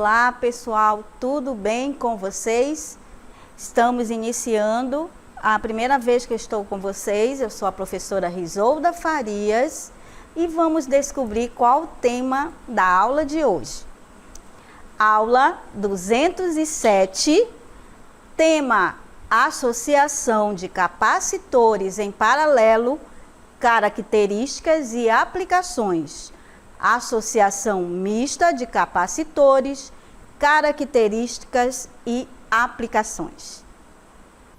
Olá pessoal, tudo bem com vocês? Estamos iniciando a primeira vez que eu estou com vocês. Eu sou a professora Risolda Farias e vamos descobrir qual o tema da aula de hoje. Aula 207, tema Associação de capacitores em paralelo, características e aplicações. Associação mista de capacitores, características e aplicações.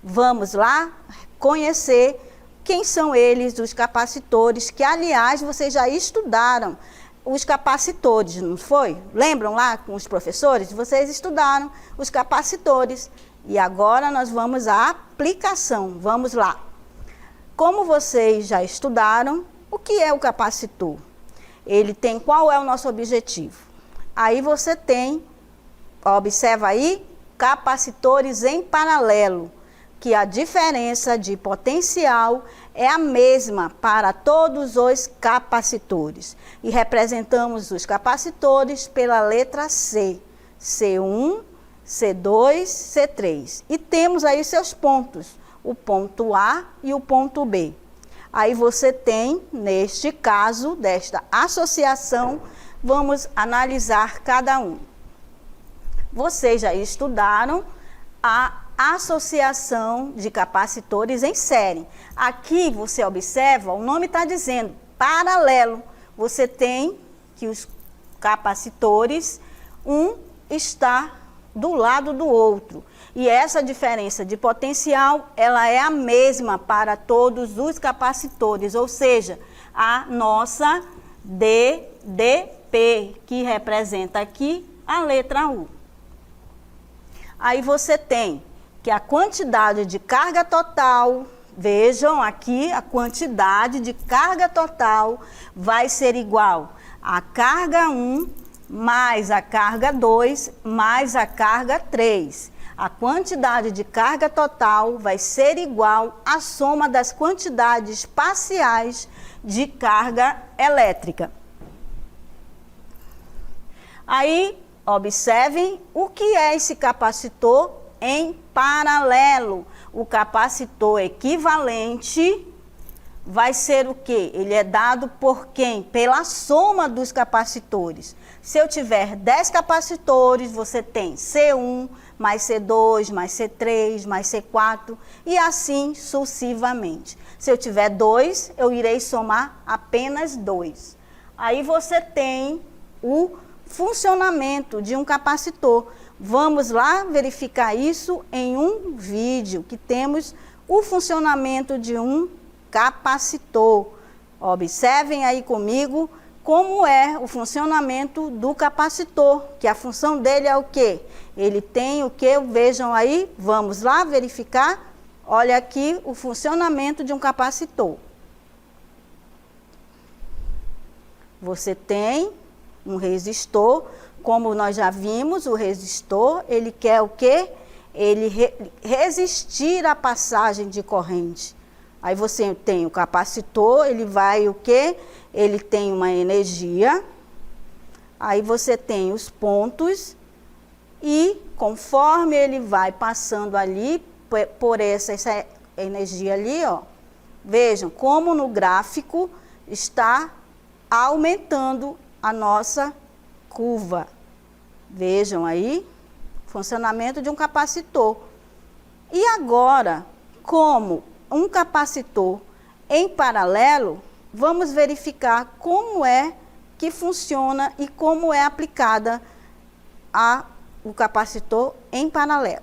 Vamos lá conhecer quem são eles, os capacitores, que aliás vocês já estudaram os capacitores, não foi? Lembram lá com os professores? Vocês estudaram os capacitores e agora nós vamos à aplicação. Vamos lá. Como vocês já estudaram, o que é o capacitor? Ele tem, qual é o nosso objetivo? Aí você tem, observa aí, capacitores em paralelo, que a diferença de potencial é a mesma para todos os capacitores. E representamos os capacitores pela letra C, C1, C2, C3. E temos aí seus pontos, o ponto A e o ponto B. Aí você tem, neste caso, desta associação, vamos analisar cada um. Vocês já estudaram a associação de capacitores em série. Aqui você observa, o nome está dizendo paralelo. Você tem que os capacitores, um está do lado do outro. E essa diferença de potencial, ela é a mesma para todos os capacitores, ou seja, a nossa DDP, que representa aqui a letra U. Aí você tem que a quantidade de carga total, vejam aqui, a quantidade de carga total vai ser igual a carga 1 mais a carga 2 mais a carga 3. A quantidade de carga total vai ser igual à soma das quantidades parciais de carga elétrica. Aí, observem o que é esse capacitor em paralelo. O capacitor equivalente vai ser o quê? Ele é dado por quem? Pela soma dos capacitores. Se eu tiver 10 capacitores, você tem C1 mais C2, mais C3, mais C4 e assim sucessivamente. Se eu tiver 2, eu irei somar apenas 2. Aí você tem o funcionamento de um capacitor. Vamos lá verificar isso em um vídeo que temos o funcionamento de um capacitor. Observem aí comigo como é o funcionamento do capacitor, que a função dele é o quê? Ele tem o quê? Vejam aí, vamos lá verificar. Olha aqui o funcionamento de um capacitor. Você tem um resistor, como nós já vimos, o resistor, ele quer o quê? Ele resistir à passagem de corrente. Aí você tem o capacitor, ele vai o quê? Ele tem uma energia, aí você tem os pontos e conforme ele vai passando ali por essa energia ali, ó, vejam como no gráfico está aumentando a nossa curva. Vejam aí, funcionamento de um capacitor. E agora, como um capacitor em paralelo, vamos verificar como é que funciona e como é aplicada o capacitor em paralelo.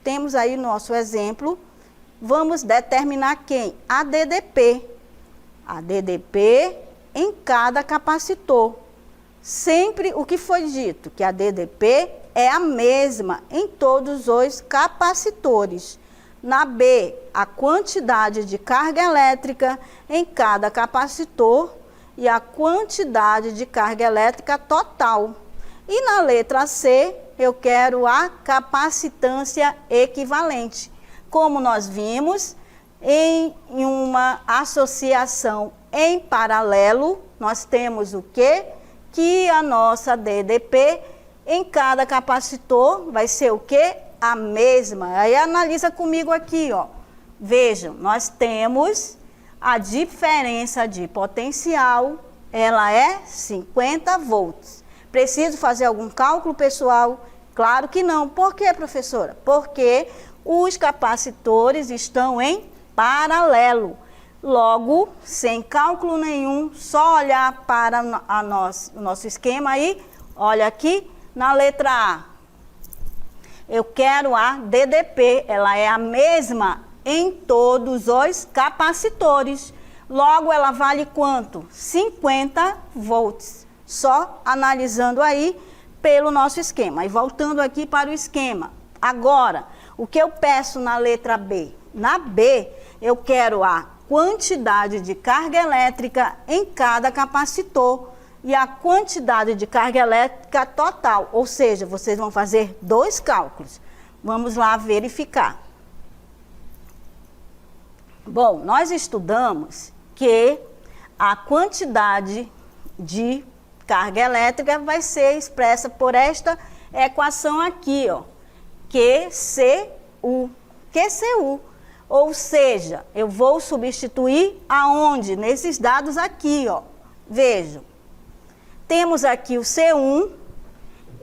Temos aí nosso exemplo, vamos determinar quem? A DDP. A DDP em cada capacitor. Sempre o que foi dito, que a DDP é a mesma em todos os capacitores. Na B, a quantidade de carga elétrica em cada capacitor e a quantidade de carga elétrica total. E na letra C, eu quero a capacitância equivalente. Como nós vimos, em uma associação em paralelo, nós temos o quê? Que a nossa DDP em cada capacitor vai ser o quê? A mesma. Aí analisa comigo aqui, ó. Vejam, nós temos a diferença de potencial, ela é 50 volts. Preciso fazer algum cálculo, pessoal? Claro que não. Por quê, professora? Porque os capacitores estão em paralelo. Logo, sem cálculo nenhum, só olhar para o nosso esquema aí. Olha aqui, na letra A. Eu quero a DDP, ela é a mesma em todos os capacitores. Logo, ela vale quanto? 50 volts. Só analisando aí pelo nosso esquema. E voltando aqui para o esquema. Agora, o que eu peço na letra B? Na B, eu quero a quantidade de carga elétrica em cada capacitor e a quantidade de carga elétrica total. Ou seja, vocês vão fazer dois cálculos. Vamos lá verificar. Bom, nós estudamos que a quantidade de carga elétrica vai ser expressa por esta equação aqui, ó, QCU. Ou seja, eu vou substituir aonde? Nesses dados aqui, ó. Vejam. Temos aqui o C1,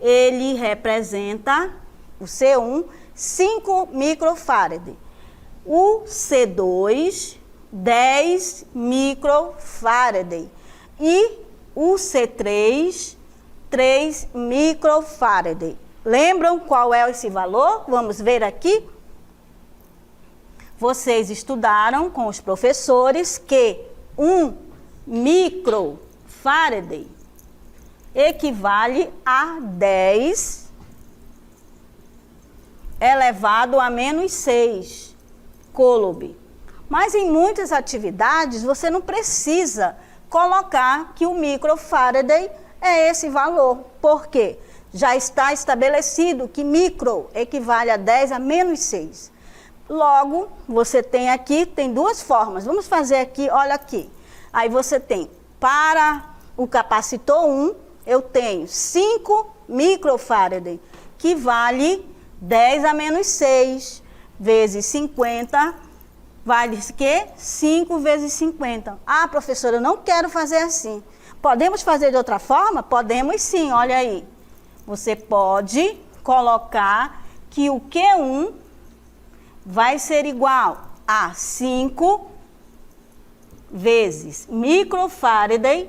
ele representa, o C1, 5 microfarad. O C2, 10 microfarad. E o C3, 3 microfarad. Lembram qual é esse valor? Vamos ver aqui. Vocês estudaram com os professores que 1 microfarad equivale a 10 elevado a menos 6 coulomb. Mas em muitas atividades você não precisa colocar que o microfarad é esse valor. Por quê? Já está estabelecido que micro equivale a 10 a menos 6. Logo, você tem aqui, tem duas formas. Vamos fazer aqui, olha aqui. Aí você tem, para o capacitor 1, eu tenho 5 microfarad, que vale 10 a menos 6, vezes 50, vale o quê? 5 vezes 50. Ah, professora, eu não quero fazer assim. Podemos fazer de outra forma? Podemos sim, olha aí. Você pode colocar que o Q1 vai ser igual a 5 vezes microfarad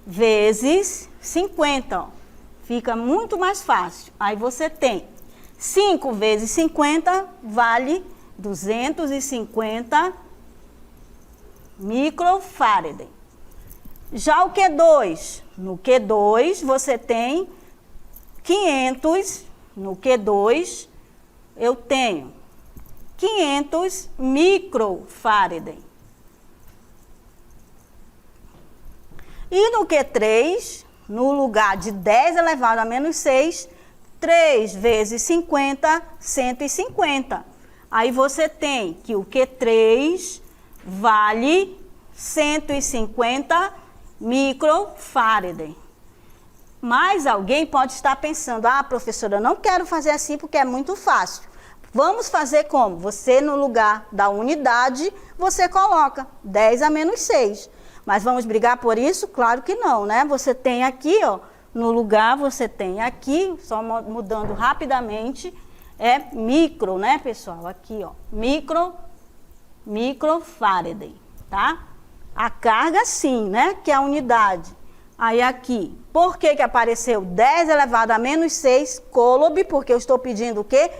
vezes 50. Ó. Fica muito mais fácil. Aí você tem 5 vezes 50 vale 250 microfarad. Já o Q2, no Q2 você tem 500, no Q2 eu tenho 500 microfarad. E no Q3, no lugar de 10 elevado a menos 6, 3 vezes 50, 150. Aí você tem que o Q3 vale 150 microfarad. Mas alguém pode estar pensando, ah, professora, eu não quero fazer assim porque é muito fácil. Vamos fazer como? Você, no lugar da unidade, você coloca 10 a menos 6. Mas vamos brigar por isso? Claro que não, né? Você tem aqui, ó, no lugar, você tem aqui, só mudando rapidamente, é micro, né, pessoal? Aqui, ó, microfarad, tá? A carga, sim, né, que é a unidade. Aí aqui, por que que apareceu 10 elevado a menos 6 coulomb? Porque eu estou pedindo o quê?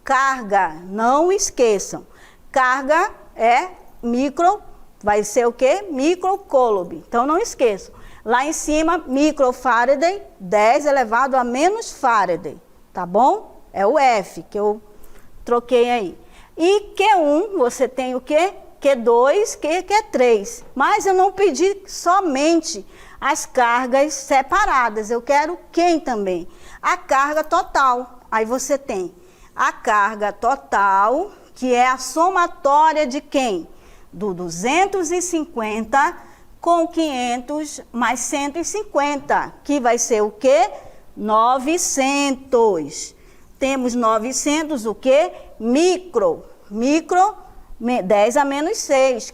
Carga, não esqueçam. Carga é micro, vai ser o quê? Microcoulomb. Então não esqueçam. Lá em cima, microfarad, 10 elevado a menos farad, tá bom? É o F que eu troquei aí. E Q1, você tem o quê? Q2, Q3. Mas eu não pedi somente as cargas separadas, eu quero quem também? A carga total. Aí você tem a carga total, que é a somatória de quem? Do 250 com 500 mais 150, que vai ser o quê? 900. Temos 900 o quê? Micro. Micro, 10 a menos 6.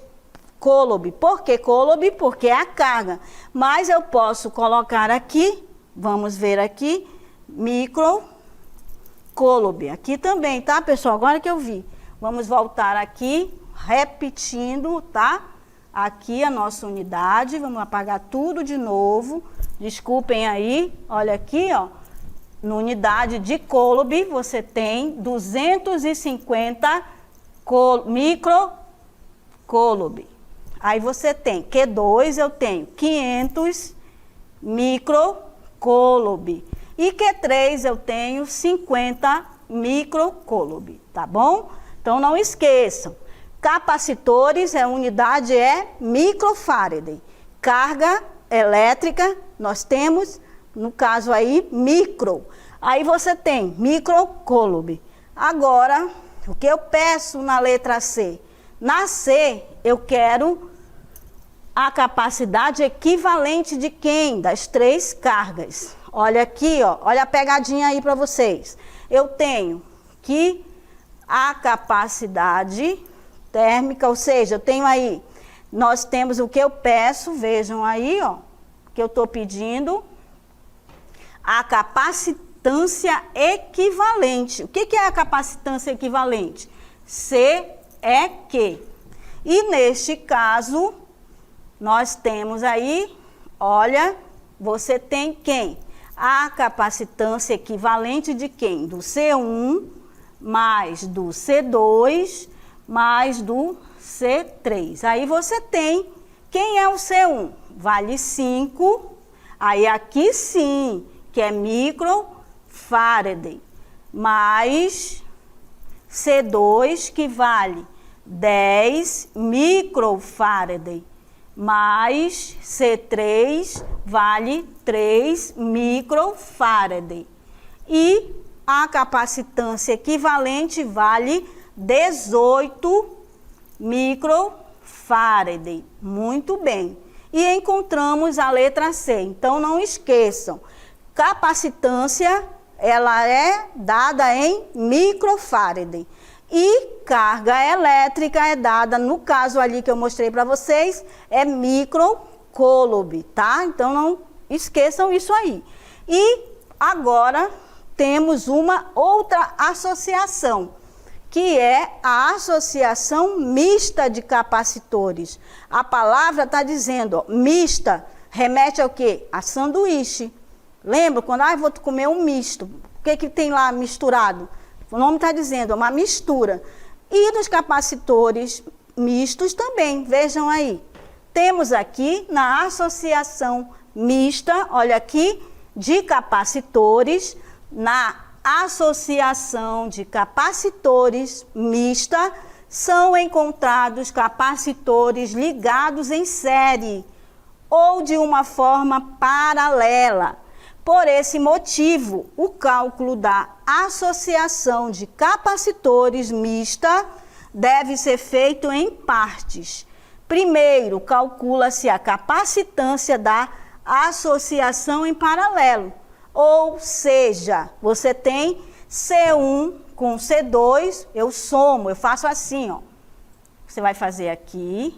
Coulomb. Por que coulomb? Porque é a carga. Mas eu posso colocar aqui, vamos ver aqui, micro coulomb. Aqui também, tá, pessoal? Agora que eu vi. Vamos voltar aqui, repetindo, tá? Aqui a nossa unidade. Vamos apagar tudo de novo. Desculpem aí. Olha aqui, ó. Na unidade de coulomb, você tem 250 micro coulomb. Aí você tem Q2, eu tenho 500 micro coulomb. E Q3 eu tenho 50 micro coulomb, tá bom? Então não esqueçam. Capacitores, a unidade é microfarad. Carga elétrica, nós temos, no caso aí, micro. Aí você tem micro coulomb. Agora, o que eu peço na letra C? Na C, eu quero a capacidade equivalente de quem? Das 3 cargas. Olha aqui, ó, olha a pegadinha aí para vocês. Eu tenho que a capacidade térmica, ou seja, eu tenho aí, nós temos o que eu peço, vejam aí, ó, que eu estou pedindo, a capacitância equivalente. O que é a capacitância equivalente? C é Q. E neste caso, nós temos aí, olha, você tem quem? A capacitância equivalente de quem? Do C1 mais do C2 mais do C3. Aí você tem, quem é o C1? Vale 5, aí aqui sim, que é microfarad, mais C2, que vale 10 microfarad, mais C3 vale 3 microfarad. E a capacitância equivalente vale 18 microfarad. Muito bem. E encontramos a letra C. Então não esqueçam, capacitância ela é dada em microfarad. E carga elétrica é dada, no caso ali que eu mostrei para vocês, é micro coulomb, tá? Então não esqueçam isso aí. E agora temos uma outra associação, que é a associação mista de capacitores. A palavra está dizendo, ó, mista, remete ao quê? A sanduíche. Lembra quando vou comer um misto? O que tem lá misturado? O nome está dizendo, é uma mistura. E nos capacitores mistos também, vejam aí. Temos aqui na associação mista, olha aqui, de capacitores, na associação de capacitores mista, são encontrados capacitores ligados em série ou de uma forma paralela. Por esse motivo, o cálculo da associação de capacitores mista deve ser feito em partes. Primeiro, calcula-se a capacitância da associação em paralelo. Ou seja, você tem C1 com C2, eu somo, eu faço assim, ó. Você vai fazer aqui.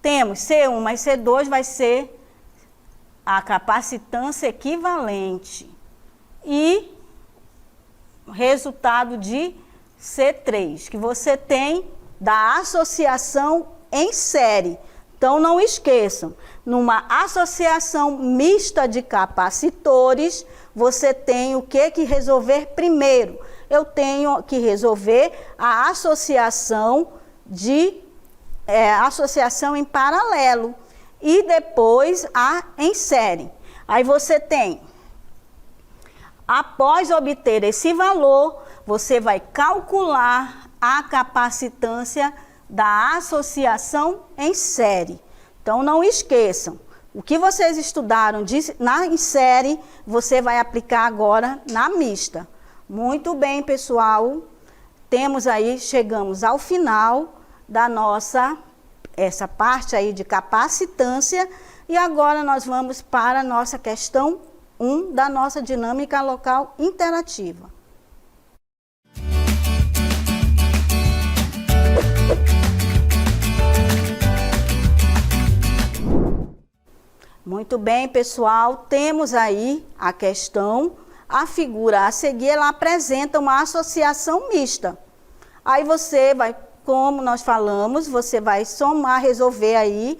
Temos C1 mais C2 vai ser a capacitância equivalente. E resultado de C3, que você tem da associação em série. Então, não esqueçam, numa associação mista de capacitores, você tem o que resolver primeiro? Eu tenho que resolver a associação associação em paralelo e depois a em série. Aí você tem, após obter esse valor, você vai calcular a capacitância da associação em série. Então, não esqueçam, o que vocês estudaram em série, você vai aplicar agora na mista. Muito bem, pessoal. Chegamos ao final da essa parte aí de capacitância, e agora nós vamos para a nossa questão 1 da nossa dinâmica local interativa. Muito bem, pessoal, temos aí a questão, a figura a seguir, ela apresenta uma associação mista. Aí você vai, como nós falamos, você vai somar, resolver aí,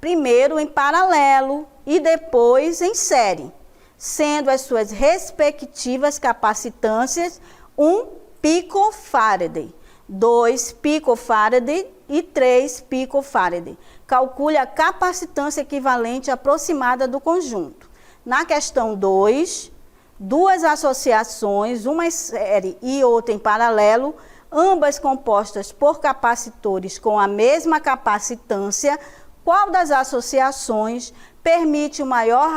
primeiro em paralelo e depois em série, sendo as suas respectivas capacitâncias 1 picofarad, 2 picofarad e 3 picofarad. Calcule a capacitância equivalente aproximada do conjunto. Na questão 2, duas associações, uma em série e outra em paralelo, ambas compostas por capacitores com a mesma capacitância. Qual das associações permite o maior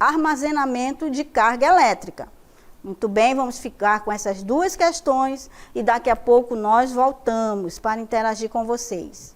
armazenamento de carga elétrica? Muito bem, vamos ficar com essas duas questões e daqui a pouco nós voltamos para interagir com vocês.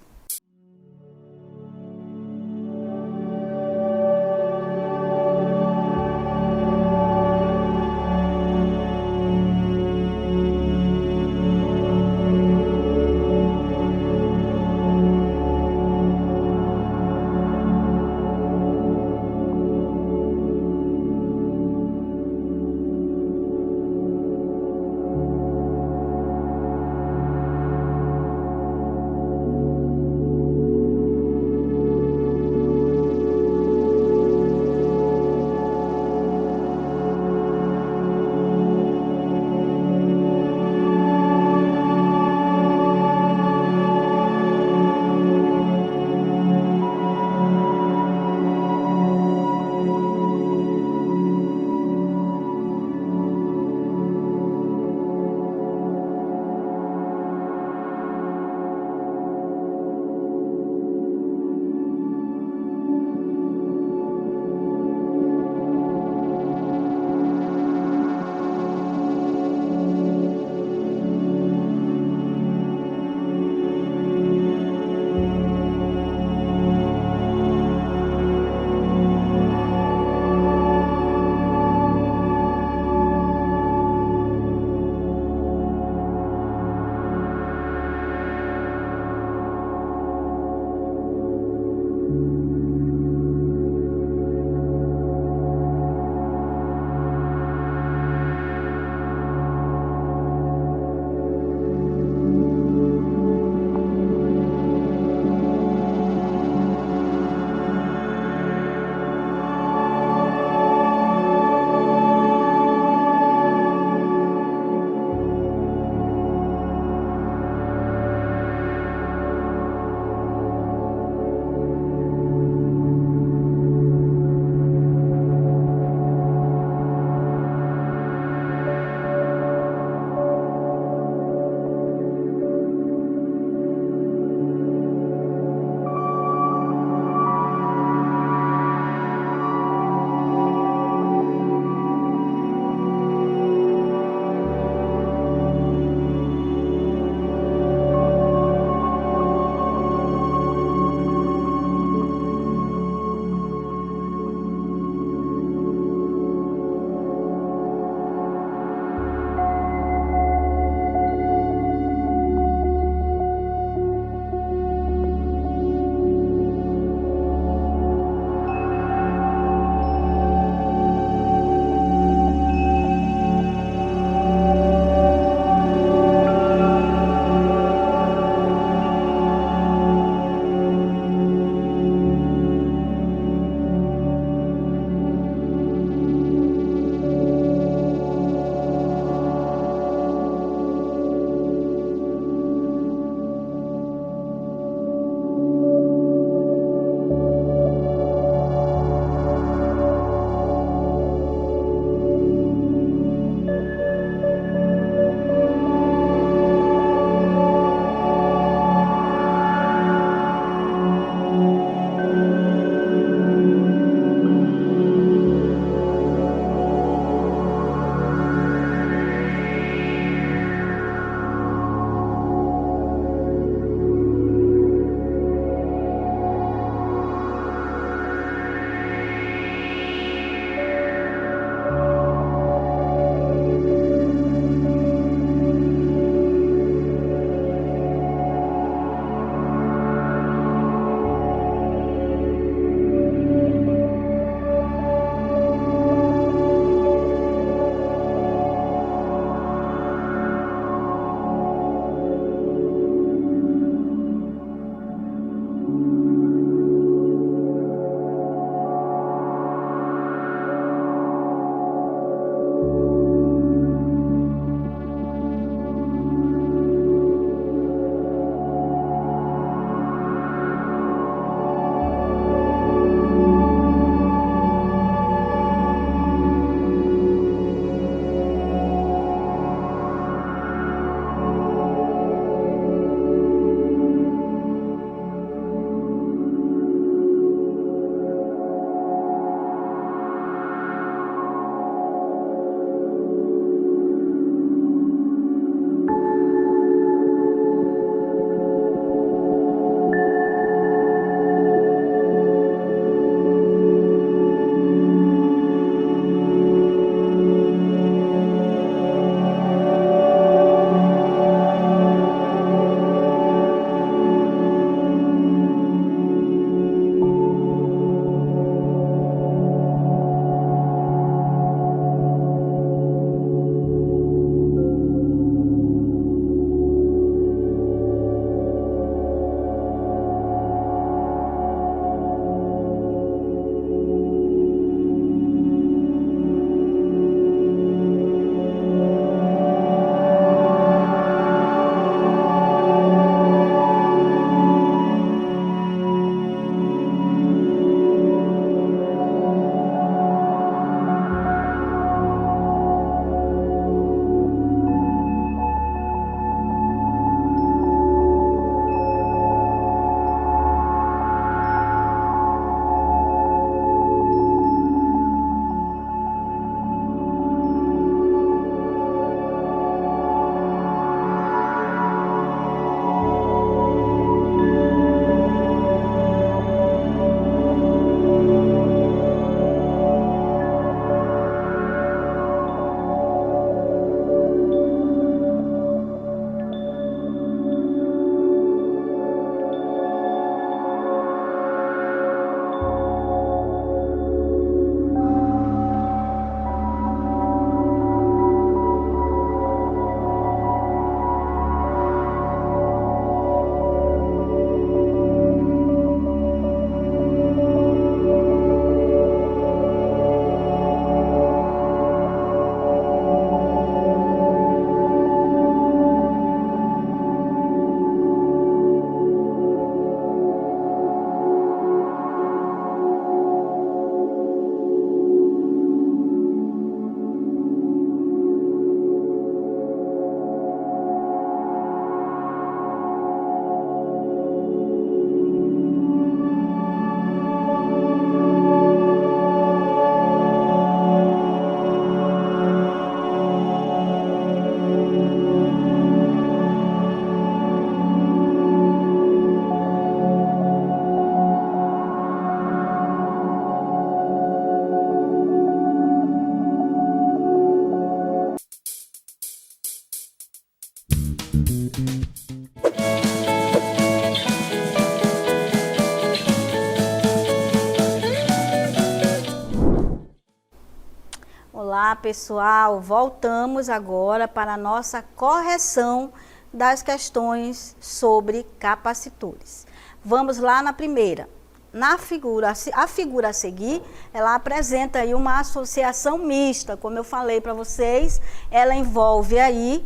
Olá, pessoal! Voltamos agora para a nossa correção das questões sobre capacitores. Vamos lá na primeira. A figura a seguir, ela apresenta aí uma associação mista. Como eu falei para vocês, ela envolve aí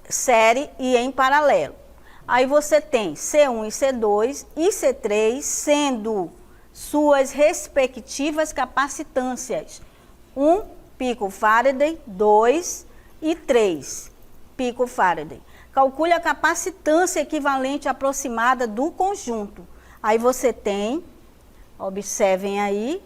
série e em paralelo. Aí você tem C1 e C2 e C3 sendo suas respectivas capacitâncias. 1 picofarad, 2 e 3 picofarad. Calcule a capacitância equivalente aproximada do conjunto. Aí você tem, observem aí,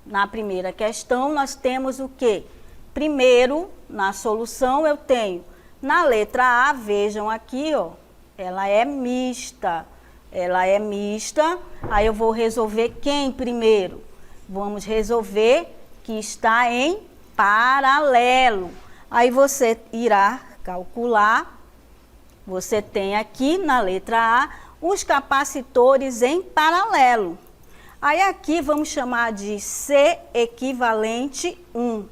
na primeira questão nós temos o quê? Primeiro, na solução eu tenho, na letra A, vejam aqui, ó, ela é mista. Ela é mista, aí eu vou resolver quem primeiro? Vamos resolver que está em paralelo. Aí você irá calcular, você tem aqui na letra A, os capacitores em paralelo. Aí aqui vamos chamar de C equivalente 1,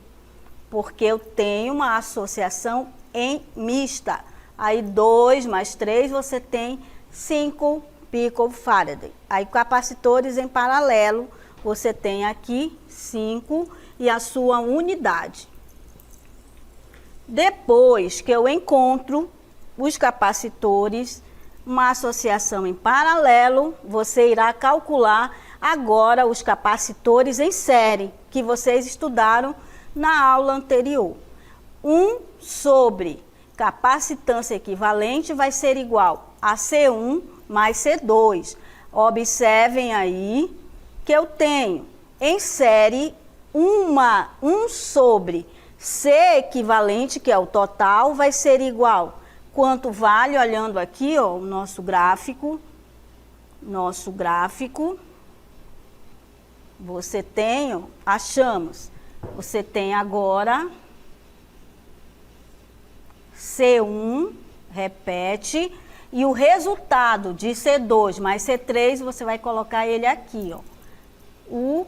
porque eu tenho uma associação em mista. Aí 2 mais 3 você tem 5 picofarad. Aí capacitores em paralelo, você tem aqui 5 e a sua unidade. Depois que eu encontro os capacitores, uma associação em paralelo, você irá calcular agora os capacitores em série, que vocês estudaram na aula anterior. 1 sobre capacitância equivalente vai ser igual a C1 mais C2. Observem aí que eu tenho em série 1 sobre C equivalente, que é o total, vai ser igual. Quanto vale, olhando aqui, ó, o nosso gráfico, você tem, ó, achamos, você tem agora C1, repete, e o resultado de C2 mais C3, você vai colocar ele aqui, ó. O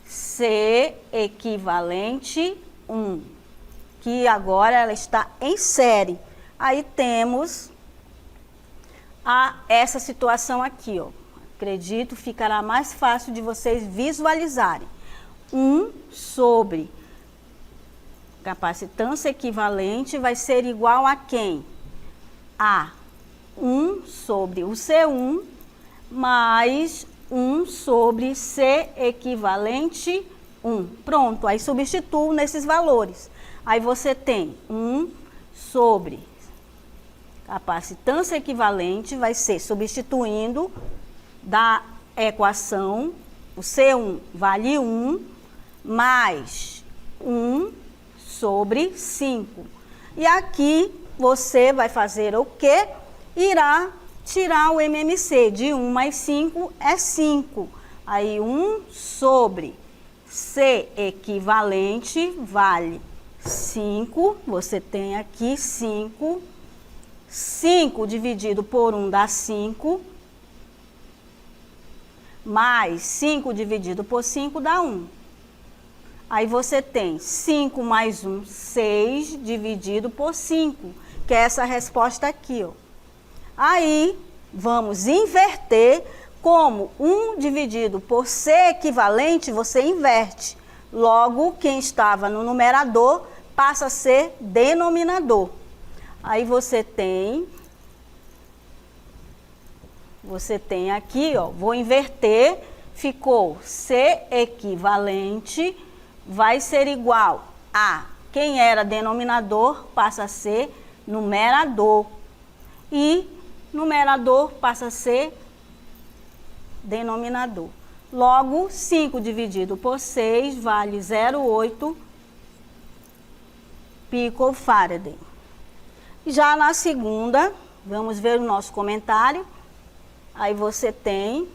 C equivalente 1, que agora ela está em série. Aí temos essa situação aqui, ó. Acredito, ficará mais fácil de vocês visualizarem. 1 sobre capacitância equivalente vai ser igual a quem? A 1 sobre o C1 mais 1 sobre C equivalente 1. Pronto, aí substituo nesses valores. Aí você tem 1 sobre capacitância equivalente, vai ser substituindo da equação, o C1 vale 1, mais 1 sobre 5. E aqui você vai fazer o quê? Irá tirar o MMC. De 1 mais 5 é 5. Aí 1 sobre C equivalente vale 5. Você tem aqui 5. 5 dividido por 1 dá 5. Mais 5 dividido por 5 dá 1. Aí você tem 5 mais 1, 6 dividido por 5, que é essa resposta aqui, ó. Aí vamos inverter, como 1 dividido por C equivalente, você inverte. Logo, quem estava no numerador passa a ser denominador. Aí você tem aqui, ó, vou inverter, ficou C equivalente vai ser igual a, quem era denominador passa a ser numerador. E numerador passa a ser denominador. Logo, 5 dividido por 6 vale 0,8 picofarad. Já na segunda, vamos ver o nosso comentário. Aí você tem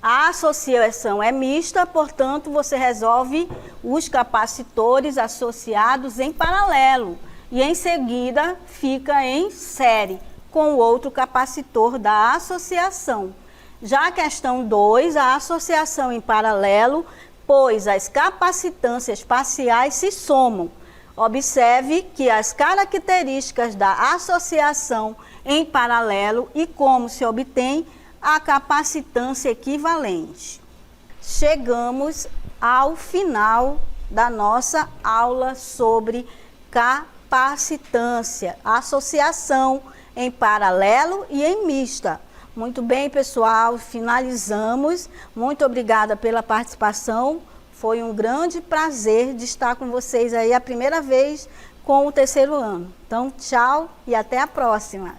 a associação é mista, portanto, você resolve os capacitores associados em paralelo. E em seguida, fica em série com o outro capacitor da associação. Já a questão 2, a associação em paralelo, pois as capacitâncias parciais se somam. Observe que as características da associação em paralelo e como se obtém a capacitância equivalente. Chegamos ao final da nossa aula sobre capacitância, associação em paralelo e em mista. Muito bem, pessoal, finalizamos. Muito obrigada pela participação. Foi um grande prazer de estar com vocês aí a primeira vez com o terceiro ano. Então, tchau e até a próxima.